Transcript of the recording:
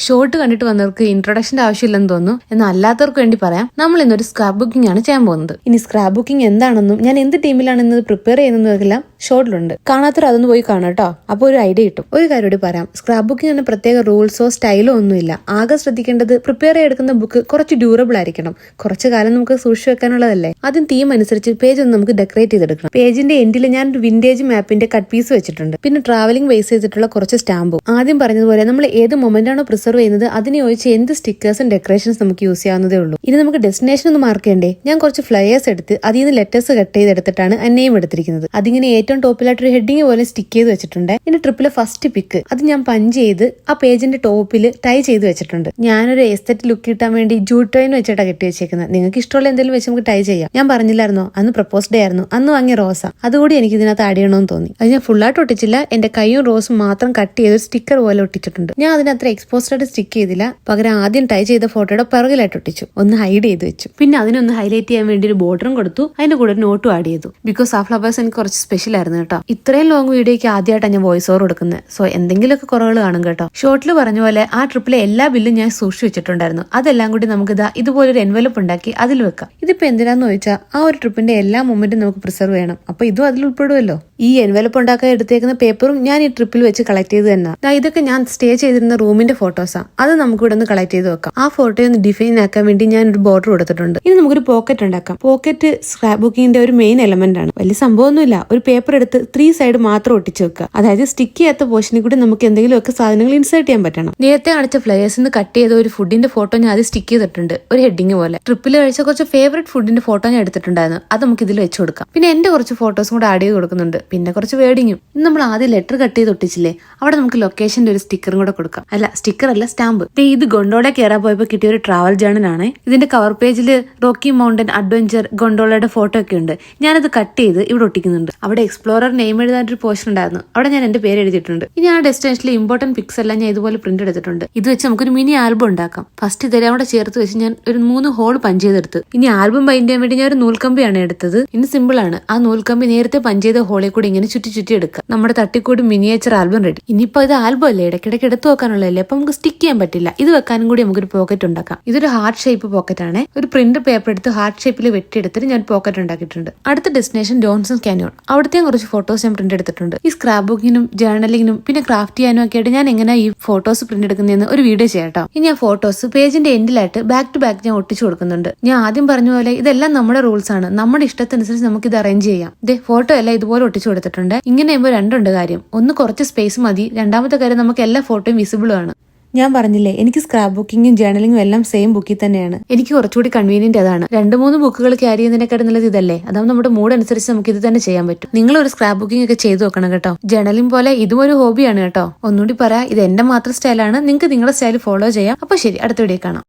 Short കണ്ടിട്ട് വന്നവർക്ക് ഇൻട്രൊഡക്ഷന്റെ ആവശ്യമില്ലെന്ന് തോന്നുന്നു. എന്നാൽ അല്ലാത്തവർക്ക് വേണ്ടി പറയാം, നമ്മൾ ഇന്നൊരു സ്ക്രാപ്പ് ബുക്കിംഗ് ആണ് ചെയ്യാൻ പോകുന്നത്. ഇനി സ്ക്രാപ്പ് ബുക്കിംഗ് എന്താണെന്നും ഞാൻ എന്ത് ടീമിലാണെന്നത് പ്രിപ്പയർ ചെയ്യുന്നതെല്ലാം ഷോർട്ടിലുണ്ട്. കാണാത്തവർ അതൊന്ന് പോയി കാണാം കേട്ടോ. അപ്പോൾ ഒരു ഐഡിയ കിട്ടും. ഒരു കാര്യം കൂടി പറയാം, സ്ക്രാപ്പ് ബുക്കിംഗ് പ്രത്യേക റൂൾസോ സ്റ്റൈലോ ഒന്നുമില്ല. ആകെ ശ്രദ്ധിക്കേണ്ടത് പ്രിപ്പയർ ചെയ്തെടുക്കുന്ന ബുക്ക് കുറച്ച് ഡ്യൂറബിൾ ആയിരിക്കണം. കുറച്ചു കാലം നമുക്ക് സൂക്ഷിച്ചു വെക്കാനുള്ളതല്ലേ. ആദ്യം തീം അനുസരിച്ച് പേജ് ഒന്ന് നമുക്ക് ഡെക്കറേറ്റ് ചെയ്തെടുക്കണം. പേജിന്റെ എൻഡിൽ ഞാൻ ഒരു വിന്റേജ് മാപ്പിന്റെ കട്ട് പീസ് വെച്ചിട്ടുണ്ട്. പിന്നെ ട്രാവലിംഗ് ബേസ് ചെയ്തിട്ടുള്ള കുറച്ച് സ്റ്റാമ്പും. ആദ്യം പറഞ്ഞതുപോലെ നമ്മൾ ഏത് മൊമെന്റ് ആണോ പ്രിസർവ് ചെയ്യുന്നത് അതിനെ ചോദിച്ച് എന്ത് സ്റ്റിക്കേഴ്സും ഡെക്കറേഷൻസ് നമുക്ക് യൂസ് ചെയ്യാവുന്നതേ ഉള്ളൂ. ഇനി നമുക്ക് ഡെസ്റ്റിനേഷൻ ഒന്ന് മാർക്ക് ചെയ്യണ്ടേ. ഞാൻ കുറച്ച് ഫ്ലയേഴ്സ് എടുത്ത് അതിൽ നിന്ന് ലെറ്റേഴ്സ് കട്ട് ചെയ്തെടുത്തിട്ടാണ് നെയിം എടുത്തിരിക്കുന്നത്. അതിങ്ങനെ ഏറ്റവും ടോപ്പിലായിട്ടൊരു ഹെഡിങ് പോലെ സ്റ്റിക്ക് ചെയ്ത് വെച്ചിട്ടുണ്ട്. ഇനി ട്രിപ്പിലെ ഫസ്റ്റ് പിക്ക് അത് ഞാൻ പഞ്ച് ചെയ്ത് ആ പേജിന്റെ ടോപ്പിൽ ടൈ ചെയ്ത് വെച്ചിട്ടുണ്ട്. ഞാനൊരു എസ്തെറ്റിക് ലുക്ക് കിട്ടാൻ വേണ്ടി ജൂട്ട് ടൈൻ വെച്ചിട്ടാണ് കെട്ടി വെച്ചേക്കുന്നത്. നിങ്ങൾക്ക് ഇഷ്ടമുള്ള എന്തെങ്കിലും വെച്ച് നമുക്ക് ടൈ ചെയ്യാം. ഞാൻ പറഞ്ഞില്ലായിരുന്നോ അന്ന് പ്രപ്പോസ് ഡേ ആയിരുന്നു, അന്ന് വാങ്ങിയ റോസ. അതുകൂടി എനിക്ക് ഇതിനകത്ത് ആഡ് ചെയ്യണമെന്ന് തോന്നി. അത് ഞാൻ ഫുള്ളായിട്ട് ഒട്ടിച്ചില്ല. എന്റെ കൈയും റോസും മാത്രം കട്ട് ചെയ്ത് സ്റ്റിക്കർ പോലെ ഒട്ടിച്ചിട്ടുണ്ട്. ഞാൻ അതിനത്ര എക്സ്പോസ്ഡ് ആയിട്ട് സ്റ്റിക്ക് ചെയ്തില്ല. പകരം ആദ്യം ടൈ ചെയ്ത ഫോട്ടോയുടെ പിറകിലായിട്ട് ഒട്ടിച്ചു. ഒന്ന് ഹൈഡ് ചെയ്ത് വെച്ചു. പിന്നെ അതിനൊന്ന് ഹൈലൈറ്റ് ചെയ്യാൻ വേണ്ടി ഒരു ബോർഡറും കൊടുത്തു. അതിന്റെ കൂടെ ഒരു നോട്ടും ആഡ് ചെയ്തു. ബിക്കോസ് ആ ഫ്ലവേഴ്സ് എനിക്ക് കുറച്ച് സ്പെഷ്യൽ ആയിരുന്നു കേട്ടോ. ഇത്രയും ലോങ് വീഡിയോയ്ക്ക് ആദ്യമായിട്ടാണ് ഞാൻ വോയിസ് ഓവർ കൊടുക്കുന്നത്. സോ എന്തെങ്കിലുമൊക്കെ കുറവുകൾ കാണും കേട്ടോ. ഷോർട്ടിൽ പറഞ്ഞ പോലെ ആ ട്രിപ്പിലെ എല്ലാ ബില്ലും ഞാൻ സൂക്ഷിച്ചു വെച്ചിട്ടുണ്ടായിരുന്നു. അതെല്ലാം കൂടി നമുക്ക് ഇതുപോലൊരു എൻവലപ്പ് ഉണ്ടാക്കി അതിൽ വെക്കാം. ഇതിപ്പോ എന്തിനാന്ന് ചോദിച്ചാൽ ആ ഒരു ട്രിപ്പിന്റെ എല്ലാ മൊമെന്റും നമുക്ക് പ്രിസർവ് ചെയ്യണം. അപ്പൊ ഇതും അതിൽ ഉൾപ്പെടുമല്ലോ. ഈ എൻവലപ്പ് ഉണ്ടാക്കാൻ എടുത്തേക്കുന്ന പേപ്പറും ഞാൻ ഈ ട്രിപ്പിൽ വെച്ച് കളക്ട് ചെയ്ത് തന്നെ. ഇതൊക്കെ ഞാൻ സ്റ്റേ ചെയ്തിരുന്ന റൂമിന്റെ ഫോട്ടോസാണ്. അത് നമുക്ക് ഇവിടെ ഒന്ന് കളക്ട് ചെയ്ത് വെക്കാം. ആ ഫോട്ടോയെ ഒന്ന് ഡിഫൈൻ ആക്കാൻ വേണ്ടി ഞാൻ ഒരു ബോർഡർ കൊടുത്തിട്ടുണ്ട്. ഇനി നമുക്കൊരു പോക്കറ്റ് ഉണ്ടാക്കാം. പോക്കറ്റ് സ്ക്രാപ്പ് ബുക്കിന്റെ ഒരു മെയിൻ എലമെന്റ് ആണ്. വലിയ സംഭവമൊന്നുമില്ല. ഒരു പേപ്പർ എടുത്ത് 3 സൈഡ് മാത്രം ഒട്ടിച്ചു വെക്കുക. അതായത് സ്റ്റിക്ക് ചെയ്യാത്ത പോർഷനിൽ കൂടി നമുക്ക് എന്തെങ്കിലുമൊക്കെ സാധനങ്ങൾ ഇൻസേർട്ട് ചെയ്യാൻ പറ്റണം. നേരത്തെ കാണിച്ച ഫ്ലയേഴ്സിന് കട്ട് ചെയ്ത ഒരു ഫുഡിന്റെ ഫോട്ടോ ഞാൻ അത് സ്റ്റിക്ക് ചെയ്തിട്ടുണ്ട്, ഒരു ഹെഡിങ് പോലെ. ട്രിപ്പിൽ കഴിച്ച കുറച്ച് ഫേവറേറ്റ് ഫുഡിന്റെ ഫോട്ടോ ഞാൻ എടുത്തിട്ടുണ്ടായിരുന്നു. അത് നമുക്ക് ഇതിൽ വെച്ച് കൊടുക്കാം. പിന്നെ എന്റെ കുറച്ച് ഫോട്ടോസും കൂടെ ആഡ് ചെയ്ത് കൊടുക്കുന്നുണ്ട്. പിന്നെ കുറച്ച് വേർഡിങ്ങും. ഇന്ന് നമ്മൾ ആദ്യം ലെറ്റർ കട്ട് ചെയ്ത് ഒട്ടിച്ചില്ലേ, അവിടെ നമുക്ക് ലൊക്കേഷന്റെ ഒരു സ്റ്റിക്കറും കൂടെ കൊടുക്കാം. അല്ല, സ്റ്റിക്കർ അല്ല, സ്റ്റാമ്പ്. ഇത് ഗൊണ്ടോള കയറാൻ പോയപ്പോൾ കിട്ടിയ ഒരു ട്രാവൽ ജേണൽ ആണ്. ഇതിന്റെ കവർ പേജിൽ റോക്കി മൗണ്ടൻ അഡ്വഞ്ചർ ഗൊണ്ടോളയുടെ ഫോട്ടോ ഒക്കെ ഉണ്ട്. ഞാനത് കട്ട് ചെയ്ത് ഇവിടെ ഒട്ടിക്കുന്നുണ്ട്. അവിടെ എക്സ്പ്ലോറർ നെയിം എഴുതാനൊരു പോർഷൻ ഉണ്ടായിരുന്നു. അവിടെ ഞാൻ എന്റെ പേര് എഴുതിയിട്ടുണ്ട്. ഇനി ആ ഡെസ്റ്റിനേഷനിലെ ഇമ്പോർട്ടന്റ് പിക്സ് എല്ലാം ഞാൻ ഇതുപോലെ പ്രിന്റ് എടുത്തിട്ടുണ്ട്. ഇത് വെച്ച് നമുക്കൊരു മിനി ആൽബം ഉണ്ടാക്കാം. ഫസ്റ്റ് ഇതെല്ലാം കൂടെ ചേർത്ത് വെച്ച് ഞാൻ ഒരു 3 ഹോൾ പഞ്ച് ചെയ്തെടുത്ത്. ഇനി ആൽബം ബൈൻഡ് ചെയ്യാൻ വേണ്ടി ഞാൻ ഒരു നൂൽക്കമ്പിയാണ് എടുത്തത്. ഇനി സിമ്പിൾ ആണ്. ആ നൂൽക്കമ്പി നേരത്തെ പഞ്ച് ചെയ്ത ഹോളിൽ കൂടി ഇങ്ങനെ ചുറ്റി ചുറ്റി എടുക്കുക. നമ്മുടെ തട്ടിക്കൂടി മിനിയേച്ചർ ആൽബം റെഡി. ഇനിയിപ്പോ ഇത് ആൽബം അല്ലേ, ഇടയ്ക്കിടയ്ക്ക് എടുത്തു വെക്കാനുള്ളതല്ലേ, അപ്പൊ നമുക്ക് സ്റ്റിക്ക് ചെയ്യാൻ പറ്റില്ല. ഇത് വെക്കാനും കൂടി നമുക്കൊരു പോക്കറ്റ് ഉണ്ടാക്കാം. ഇതൊരു ഹാർട്ട് ഷേപ്പ് പോക്കറ്റ് ആണ്. ഒരു പ്രിന്റ് പേപ്പർ എടുത്ത് ഹാർട്ട് ഷേപ്പിൽ വെട്ടിയെടുത്തിട്ട് ഞാൻ പോക്കറ്റ് ഉണ്ടാക്കിയിട്ടുണ്ട്. അടുത്ത ഡെസ്റ്റിനേഷൻ ജോൺസൺ കാന്യോൺ. അവിടുത്തെ കുറച്ച് ഫോട്ടോസ് ഞാൻ പ്രിന്റ് എടുത്തിട്ടുണ്ട്. ഈ സ്ക്രാപ്പ് ബുക്കിനും ജേർണലിങ്ങിനും പിന്നെ ക്രാഫ്റ്റ് ചെയ്യാനും ഒക്കെ ആയിട്ട് ഞാൻ എങ്ങനെ ഈ ഫോട്ടോസ് പ്രിന്റ് എടുക്കുന്നതെന്ന് ഒരു വീഡിയോ ചെയ്യാം കേട്ടോ. ഇനി ആ ഫോട്ടോസ് പേജിന്റെ എൻഡിലായിട്ട് ബാക്ക് ടു ബാക്ക് ഞാൻ ഒട്ടിച്ചു കൊടുക്കുന്നുണ്ട്. ഞാൻ ആദ്യം പറഞ്ഞ പോലെ ഇതെല്ലാം നമ്മുടെ റൂൾസ് ആണ്. നമ്മുടെ ഇഷ്ടത്തിനനുസരിച്ച് നമുക്ക് ഇത് അറേഞ്ച് ചെയ്യാം. ഫോട്ടോ എല്ലാം ഇതുപോലെ ഒട്ടിച്ചു കൊടുത്തിട്ടുണ്ട്. ഇങ്ങനെ ആകുമ്പോൾ രണ്ടുണ്ട് കാര്യം. ഒന്ന് കുറച്ച് സ്പേസ് മതി. രണ്ടാമത്തെ കാര്യം നമുക്ക് എല്ലാ ഫോട്ടോയും വിസിബിളും ആണ്. ഞാൻ പറഞ്ഞില്ലേ, എനിക്ക് സ്ക്രാപ്പ് ബുക്കിങ്ങും ജേർണലിങ്ങും എല്ലാം സെയിം ബുക്കിൽ തന്നെയാണ്. എനിക്ക് കുറച്ചുകൂടി കൺവീനിയന്റ് അതാണ്. 2-3 ബുക്കുകൾ ക്യാരി ചെയ്യുന്നതിനെക്കാട്ടും നല്ലത് ഇതല്ലേ. അതാവും നമ്മുടെ മൂഡ് അനുസരിച്ച് നമുക്ക് ഇത് തന്നെ ചെയ്യാൻ പറ്റും. നിങ്ങൾ ഒരു സ്ക്രാപ്പ് ബുക്കിംഗ് ഒക്കെ ചെയ്തു നോക്കണം കേട്ടോ. ജേർണലിംഗ് പോലെ ഇതും ഒരു ഹോബിയാണ് കേട്ടോ. ഒന്നുകൂടി പറയാം, ഇത് എന്റെ മാത്രം സ്റ്റൈലാണ്. നിങ്ങൾക്ക് നിങ്ങളുടെ സ്റ്റൈൽ ഫോളോ ചെയ്യാം. അപ്പൊ ശരി, അടുത്ത വീഡിയോ കാണാം.